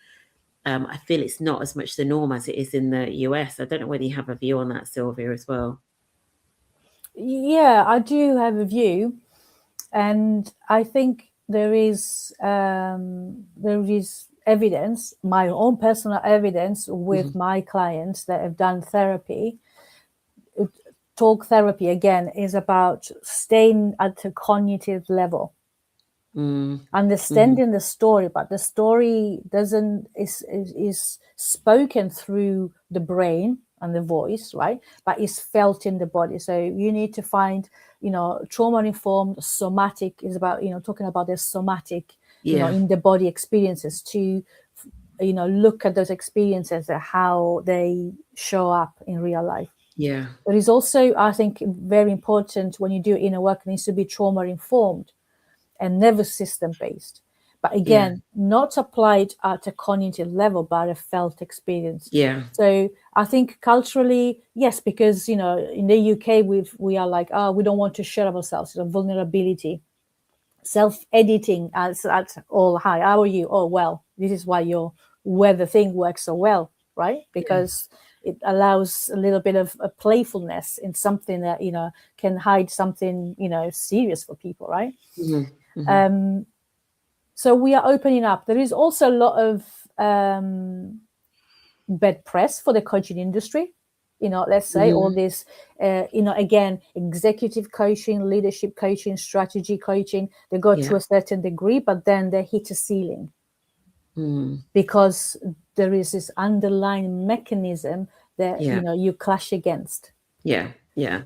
I feel it's not as much the norm as it is in the US. I don't know whether you have a view on that, Sylvia, as well. Yeah, I do have a view, and I think there is evidence, my own personal evidence with my clients that have done therapy. Talk therapy again is about staying at the cognitive level, understanding the story, but the story is spoken through the brain and the voice, right? But it's felt in the body. So you need to find, trauma-informed somatic is about, talking about the somatic, in the body experiences to, look at those experiences and how they show up in real life. Yeah. But it's also, I think, very important when you do inner work, it needs to be trauma-informed and nervous system based. But again, not applied at a cognitive level, but a felt experience. Yeah. So I think culturally, yes, because, in the UK, we are like, we don't want to share ourselves, vulnerability, self-editing at all. Hi, how are you? Oh, well, this is why your weather thing works so well, right? Because it allows a little bit of a playfulness in something that, can hide something, serious for people, right? So we are opening up. There is also a lot of bad press for the coaching industry. Let's say all this, again, executive coaching, leadership coaching, strategy coaching, they go to a certain degree, but then they hit a ceiling because there is this underlying mechanism that, you clash against. Yeah. Yeah.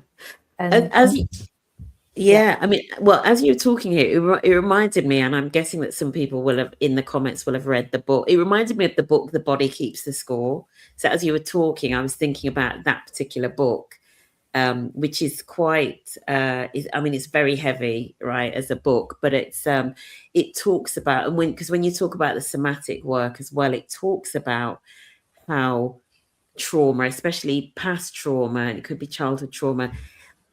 And I mean, well, as you're talking here, it reminded me, and I'm guessing that some people will have in the comments will have read the book. It reminded me of the book, The Body Keeps the Score. So as you were talking, I was thinking about that particular book, which is quite, it's very heavy, right, as a book, but it talks about, and when you talk about the somatic work as well, it talks about how trauma, especially past trauma, and it could be childhood trauma,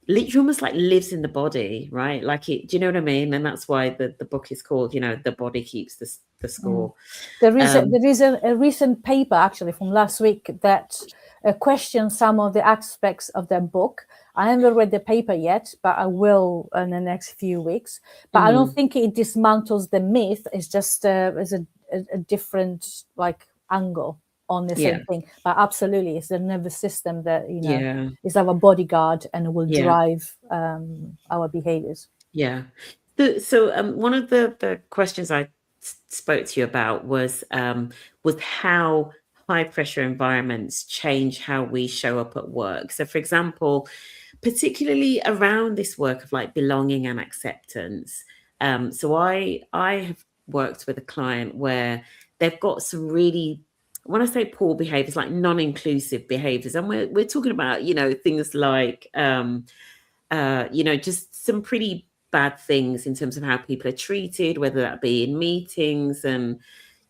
literally almost like lives in the body, right? Like it, do you know what I mean? And that's why the book is called, The Body Keeps the Score. There is a recent paper actually from last week that questions some of the aspects of the book. I haven't read the paper yet, but I will in the next few weeks. But I don't think it dismantles the myth. It's just as a different angle on the same thing. But absolutely, it's the nervous system that is our bodyguard and will drive our behaviors. Yeah. So one of the questions I spoke to you about was how high pressure environments change how we show up at work. So, for example, particularly around this work of like belonging and acceptance. So I have worked with a client where they've got some really, when I say poor behaviors, like non-inclusive behaviors, and we're talking about, things like, just some pretty bad things in terms of how people are treated, whether that be in meetings. And,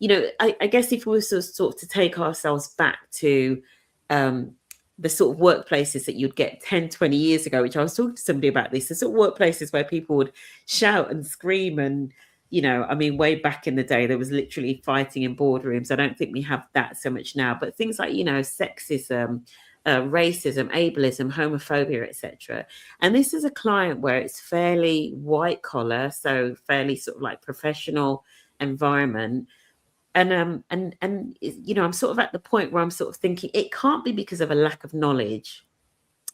I guess if we were sort of to take ourselves back to the sort of workplaces that you'd get 10, 20 years ago, which I was talking to somebody about this, the sort of workplaces where people would shout and scream and, way back in the day, there was literally fighting in boardrooms. I don't think we have that so much now, but things like, sexism, racism, ableism, homophobia, etc. And this is a client where it's fairly white collar, so fairly sort of like professional environment. And I'm sort of at the point where I'm sort of thinking it can't be because of a lack of knowledge.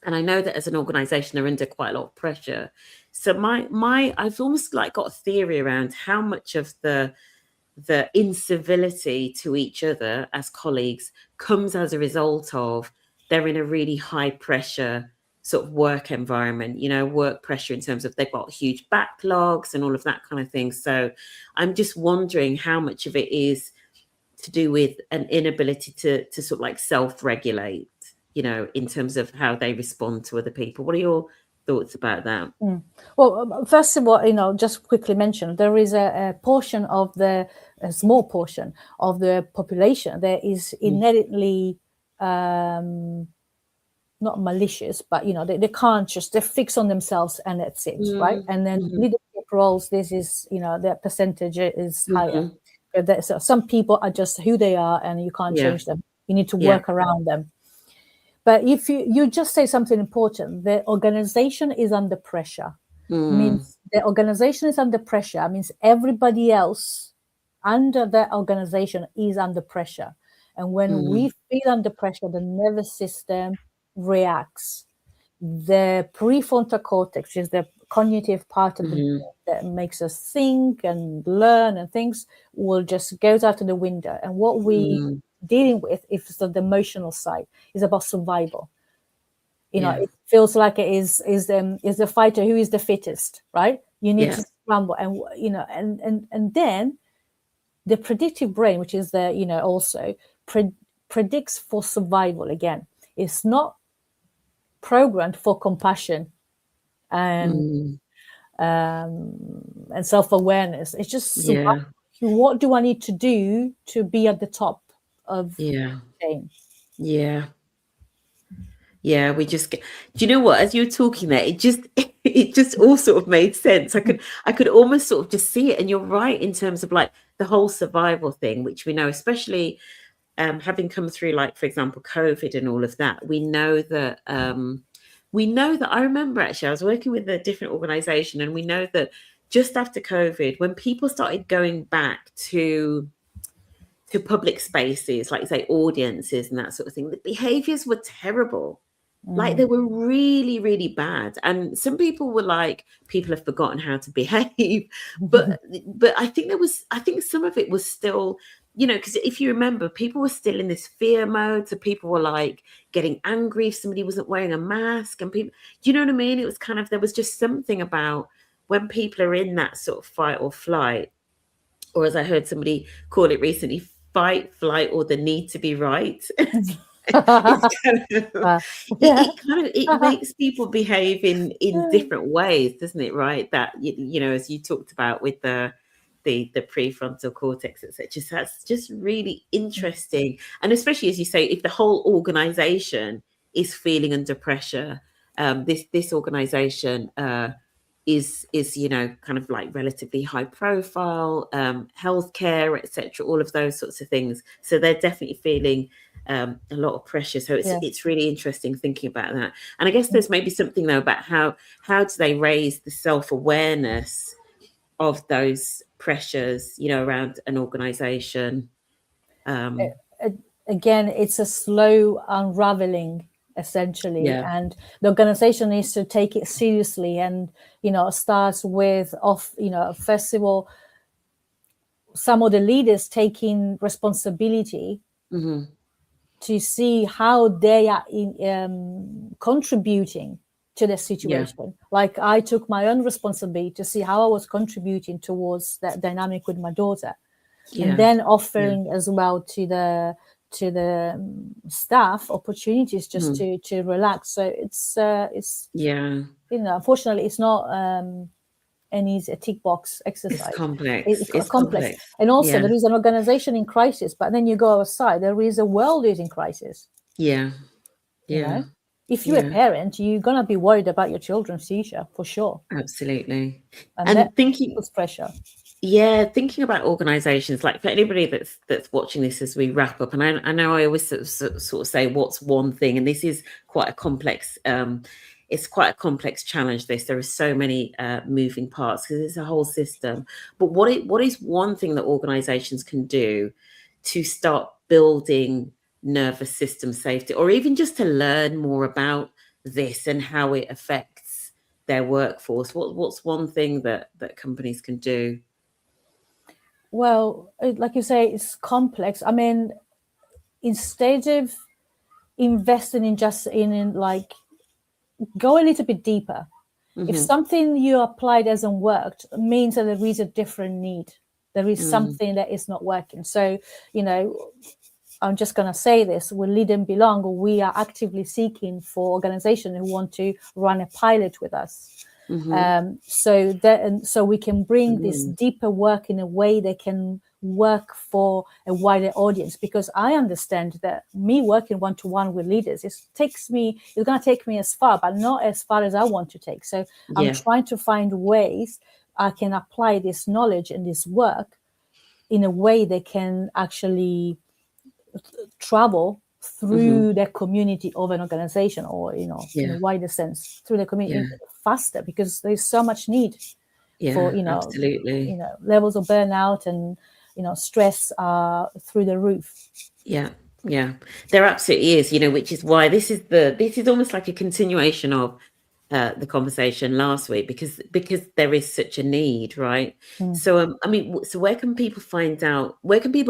And I know that as an organization, they're under quite a lot of pressure. So I've almost like got a theory around how much of the incivility to each other as colleagues comes as a result of they're in a really high pressure sort of work environment, work pressure in terms of they've got huge backlogs and all of that kind of thing. So I'm just wondering how much of it is to do with an inability to sort of like self-regulate, in terms of how they respond to other people. What are your thoughts about that? Well, first of all, just quickly mention, there is a portion of a small portion of the population that is innately not malicious, but they can't they're fixed on themselves and that's it, right? And then leadership roles, this is their percentage is higher. So some people are just who they are and you can't change them. You need to work around them. But if you just say something important, the organization is under pressure. Means the organization is under pressure. Means everybody else under that organization is under pressure. And when we feel under pressure, the nervous system reacts. The prefrontal cortex is the cognitive part of the brain that makes us think and learn, and things will just goes out of the window. And what we dealing with is the emotional side, is about survival. It feels like it is the fighter who is the fittest, right? You need to scramble, and then the predictive brain, which is the also predicts for survival. Again, it's not programmed for compassion and self-awareness. It's just survival. What do I need to do to be at the top of the chain? We just get, do you know what, as you were talking there, it just all sort of made sense. I could almost sort of just see it. And you're right in terms of like the whole survival thing, which we know, especially having come through, like, for example, COVID and all of that, we know that I remember actually I was working with a different organization, and we know that just after COVID, when people started going back to public spaces, like say audiences and that sort of thing, the behaviors were terrible. Like they were really, really bad. And some people were like, people have forgotten how to behave. But I think some of it was still, because if you remember, people were still in this fear mode. So people were like getting angry if somebody wasn't wearing a mask, and people, do you know what I mean? It was kind of, there was just something about when people are in that sort of fight or flight, or as I heard somebody call it recently, fight, flight, or the need to be right. It makes people behave in different ways, doesn't it? Right? That as you talked about with the prefrontal cortex, etc. So that's just really interesting, and especially as you say, if the whole organization is feeling under pressure, this organization is kind of like relatively high profile, healthcare, etc., all of those sorts of things. So they're definitely feeling a lot of pressure. So it's really interesting thinking about that. And I guess there's maybe something though about how do they raise the self-awareness of those pressures, around an organization. Again, it's a slow unraveling, essentially, and the organization needs to take it seriously, and starts with first of all, some of the leaders taking responsibility to see how they are contributing to the situation. Like I took my own responsibility to see how I was contributing towards that dynamic with my daughter, and then offering as well to the staff opportunities just to relax. So it's unfortunately it's not an easy tick box exercise. It's complex. It's complex. And also there is an organization in crisis, but then you go outside, there is a world is in crisis. If you're a parent, you're gonna be worried about your children's future for sure. Absolutely. And that puts pressure. Yeah, thinking about organizations, like for anybody that's watching this as we wrap up, and I know I always sort of say what's one thing, and this is quite a complex it's quite a complex challenge. There are so many moving parts because it's a whole system. But what is one thing that organizations can do to start building nervous system safety, or even just to learn more about this and how it affects their workforce? What's one thing that companies can do? Well, like you say, it's complex. I mean, instead of investing in just in like, go a little bit deeper. If something you applied hasn't worked, it means that there is a different need. There is something that is not working. So, I'm just going to say this, with Lead and Belong, we are actively seeking for organizations who want to run a pilot with us. So we can bring this deeper work in a way that can work for a wider audience, because I understand that me working one-to-one with leaders, it's going to take me as far, but not as far as I want to take. So I'm trying to find ways I can apply this knowledge and this work in a way that can actually travel through the community of an organization, or in a wider sense through the community faster, because there's so much need for absolutely levels of burnout and stress are through the roof. Yeah, there absolutely is, which is why this is almost like a continuation of the conversation last week, because there is such a need, right? So I mean, so where can people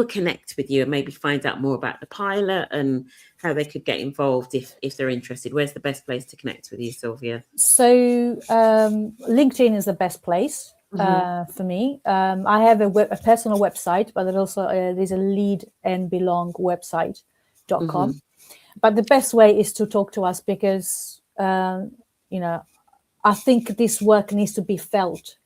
connect with you and maybe find out more about the pilot and how they could get involved if they're interested? Where's the best place to connect with you, Silvia? So LinkedIn is the best place for me. I have a personal website, but there's a Lead and Belong website.com. But the best way is to talk to us, because I think this work needs to be felt.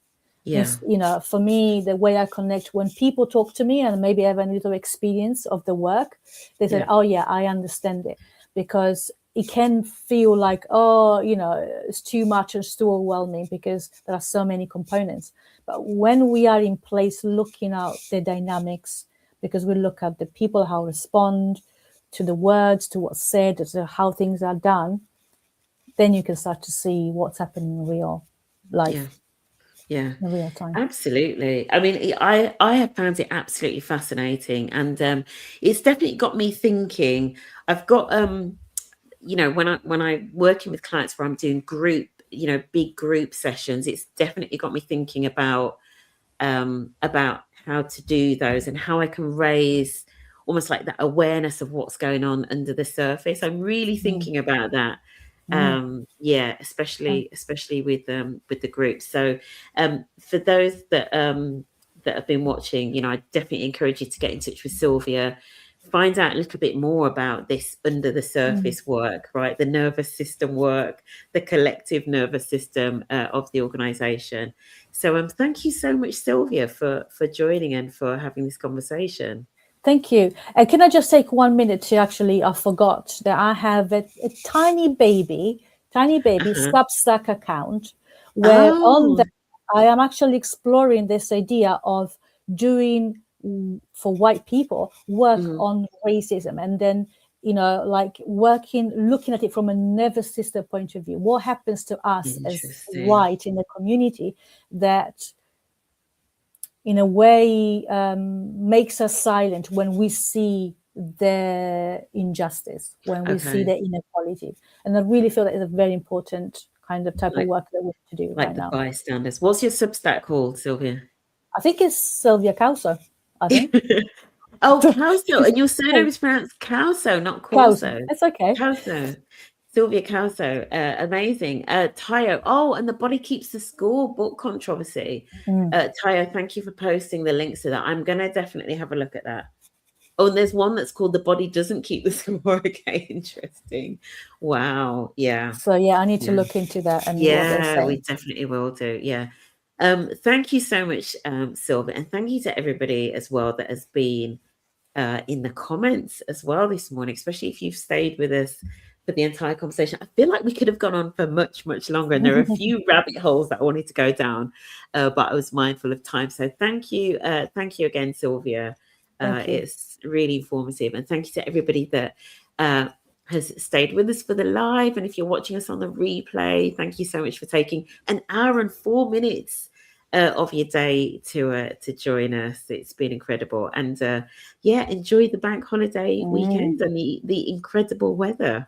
For me, the way I connect, when people talk to me and maybe have a little experience of the work, they said, oh yeah, I understand it. Because it can feel like, it's too much, it's too overwhelming, because there are so many components. But when we are in place looking at the dynamics, because we look at the people, how respond to the words, to what's said, to how things are done, then you can start to see what's happening in real life. In real time. Absolutely. I mean, I have found it absolutely fascinating, and it's definitely got me thinking. I've got when I'm working with clients where I'm doing big group sessions, it's definitely got me thinking about how to do those and how I can raise almost like that awareness of what's going on under the surface. I'm really thinking about that. Especially with the group. So for those that have been watching, I definitely encourage you to get in touch with Silvia, find out a little bit more about this under the surface work, right? The nervous system work, the collective nervous system of the organization. So thank you so much, Silvia, for joining and for having this conversation. Thank you. Can I just take 1 minute to actually, I forgot that I have a tiny baby Substack account where on that I am actually exploring this idea of doing for white people work on racism, and then looking at it from a nervous system point of view. What happens to us as white in the community that in a way makes us silent when we see the injustice, when we see the inequality. And I really feel that is a very important kind of type of work that we have to do right now. Like the bystanders. What's your Substack called, Silvia? I think it's Silvia Causo, I think. Oh, Causo. And your surname is pronounced Causo, not Corso. It's okay. Causo. Silvia Causo. Amazing. Tayo. Oh, and The Body Keeps the Score book controversy. Tayo, thank you for posting the links to that. I'm going to definitely have a look at that. Oh, and there's one that's called The Body Doesn't Keep the Score. Okay, interesting. Wow. Yeah. So, I need to look into that. And we definitely will do. Yeah. Thank you so much, Silvia. And thank you to everybody as well that has been in the comments as well this morning, especially if you've stayed with us for the entire conversation. I feel like we could have gone on for much, much longer, and there are a few rabbit holes that I wanted to go down, but I was mindful of time. So thank you again, Silvia. It's really informative, and thank you to everybody that has stayed with us for the live. And if you're watching us on the replay, thank you so much for taking an hour and 4 minutes of your day to join us. It's been incredible, and enjoy the bank holiday weekend and the incredible weather.